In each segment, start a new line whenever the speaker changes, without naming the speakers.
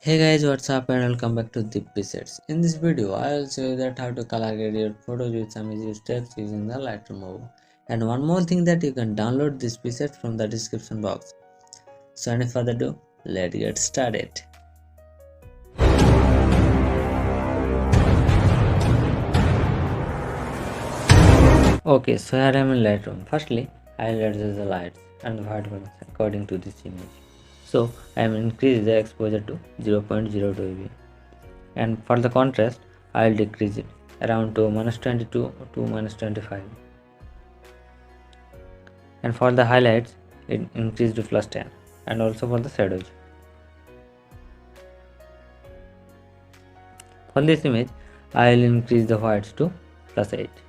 Hey guys, what's up and welcome back to Deip Presets. In this video, I will show you that how to color grade your photos with some easy steps using the Lightroom Apk. And one more thing, that you can download this preset from the description box. So any further ado, let's get started. Okay, so here I am in Lightroom. Firstly, I will adjust the lights and the white balance according to this image. So I am increase the exposure to 0.02 dB. And for the contrast, I will decrease it around to -22 to -25. And for the highlights, it increased to +10, and also for the shadows. For this image, I will increase the whites to +8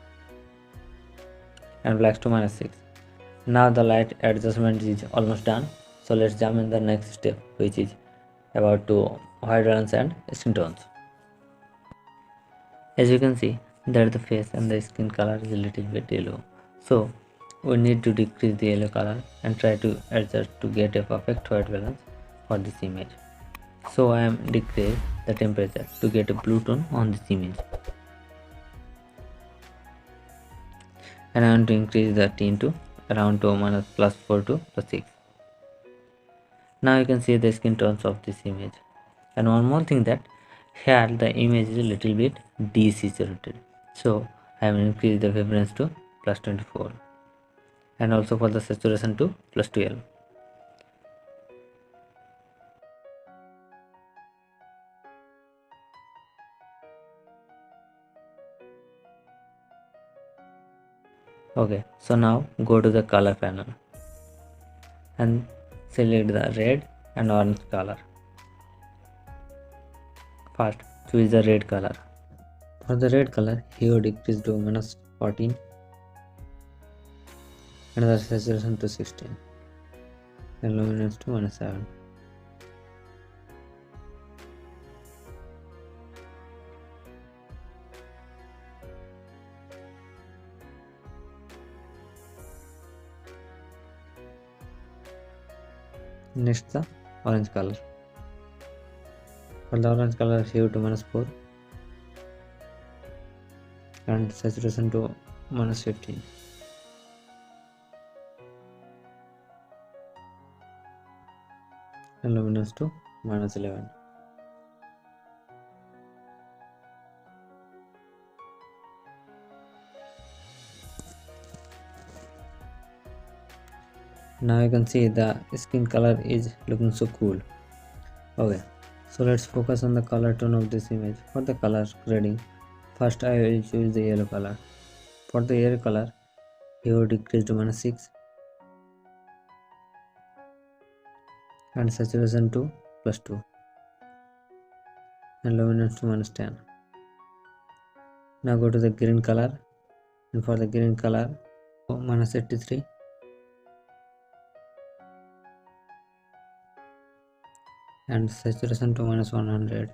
and blacks to -6. Now the light adjustment is almost done, so let's jump in the next step, which is about to white balance and skin tones. As you can see that the face and the skin color is a little bit yellow, so we need to decrease the yellow color and try to adjust to get a perfect white balance for this image. So I am decrease the temperature to get a blue tone on this image, and I want to increase the tint to around to -+4 to +6. Now you can see the skin tones of this image. And one more thing, that here the image is a little bit desaturated, so I have increased the vibrance to +24 and also for the saturation to +12. Okay, so now go to the color panel and select the red and orange color. First choose the red color. For the red color, here decrease to -14 and the saturation to 16 and luminance to -7. Next the orange color. For the orange color, hue to -4 and saturation to -15 and luminance to -11. Now you can see the skin color is looking so cool. Okay, so let's focus on the color tone of this image. For the color grading, first I will choose the yellow color. For the yellow color, hue decrease to -6 and saturation to +2 and luminance to -10. Now go to the green color, and for the green color, -83 and saturation to -100.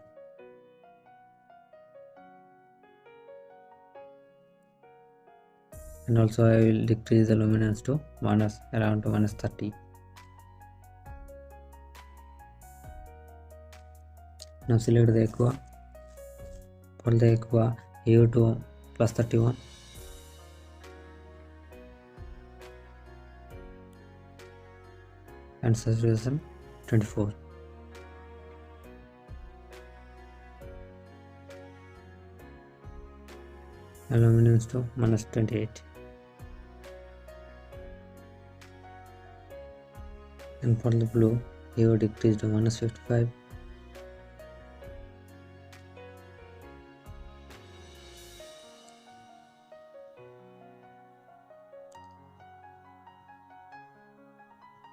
And also I will decrease the luminance to around to -30. Now select the aqua. For the aqua, hue to +31 and saturation 24 and luminance to -28. And for the blue, hue decrease to -55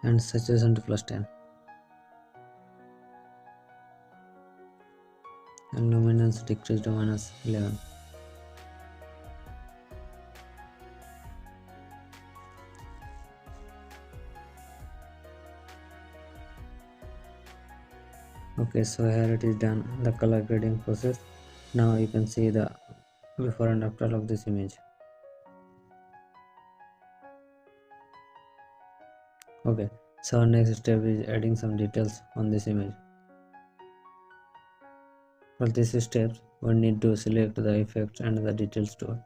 and saturation to +10 and luminance decrease to -11. Okay, so here it is done, the color grading process. Now you can see the before and after of this image. Okay, so our next step is adding some details on this image. For these steps, we need to select the effects and the details tool.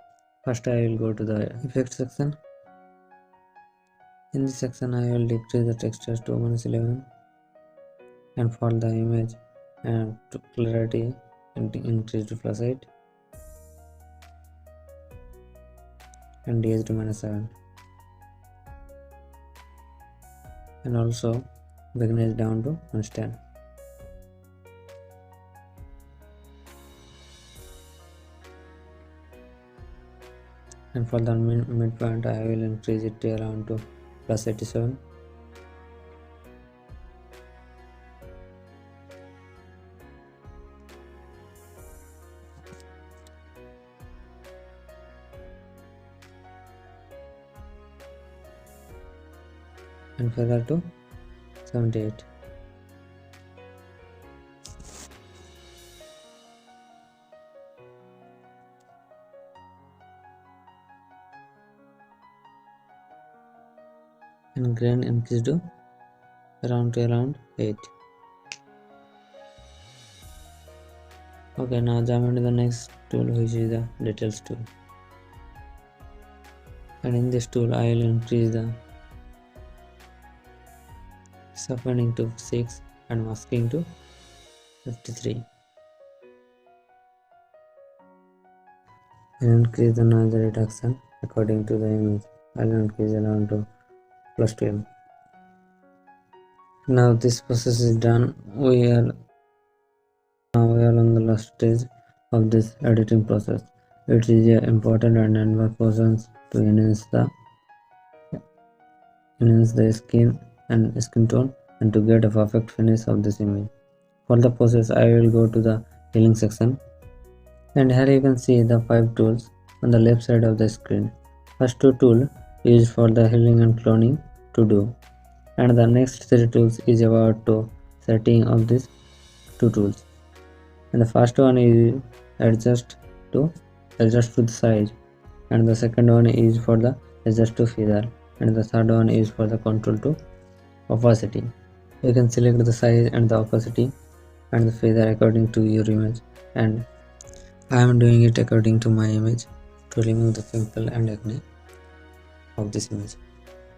First, I will go to the effects section. In this section, I will decrease the texture to -11 and for the image and to clarity and increase to +8 and DH to -7 and also brightness down to constant. And for the midpoint, I will increase it to around to +87. And feather to 78. And grain increase to around 8. Okay, now jump into the next tool, which is the details tool. And in this tool, I will increase the sharpening to 6 and masking to 53. And increase the noise reduction according to the image. I will increase around to +12. Now this process is done. We are on the last stage of this editing process. It is important and advanced process to enhance the skin tone and to get a perfect finish of this image. For the process, I will go to the healing section, and here you can see the 5 tools on the left side of the screen. First 2 tools is for the healing and cloning to do, and the next 3 tools is about to setting of these 2 tools. And the first one is adjust to the size, and the second one is for the adjust to feather, and the third one is for the control to opacity. You can select the size and the opacity and the feather according to your image, and I am doing it according to my image to remove the pimple and acne of this image.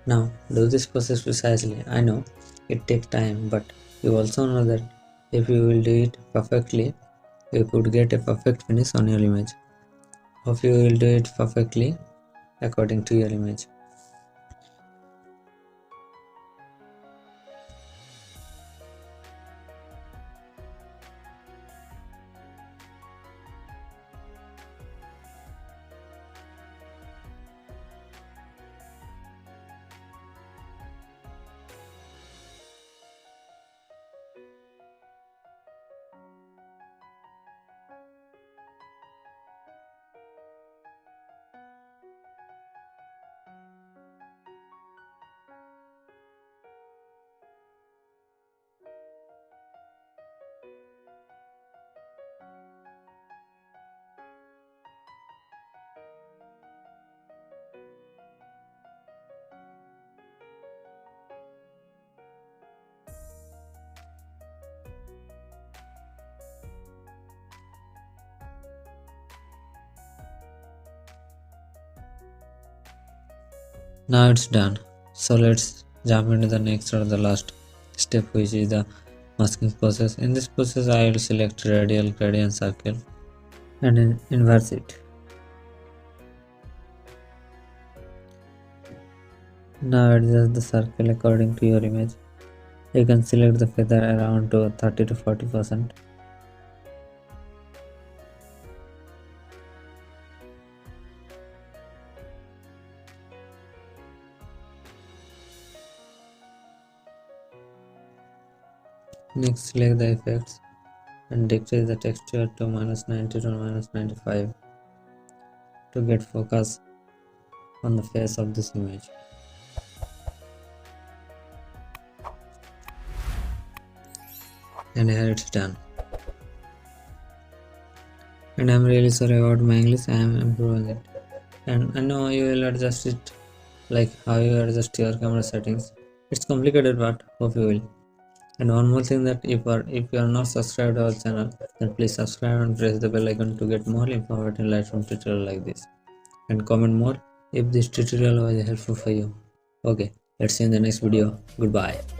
Now do this process precisely. I know it takes time, but you also know that if you will do it perfectly, you could get a perfect finish on your image. Hope you will do it perfectly according to your image. Now it's done. So let's jump into the next or the last step, which is the masking process. In this process, I will select radial gradient circle and inverse it. Now adjust the circle according to your image. You can select the feather around to 30 to 40%. Next, select the effects and decrease the texture to -90 to -95 to get focus on the face of this image. And here it's done. And I'm really sorry about my English, I am improving it. And I know you will adjust it like how you adjust your camera settings. It's complicated, but hope you will. And one more thing, that if you are not subscribed to our channel, then please subscribe and press the bell icon to get more informative Lightroom tutorial like this. And comment more if this tutorial was helpful for you. Okay, let's see you in the next video. Goodbye.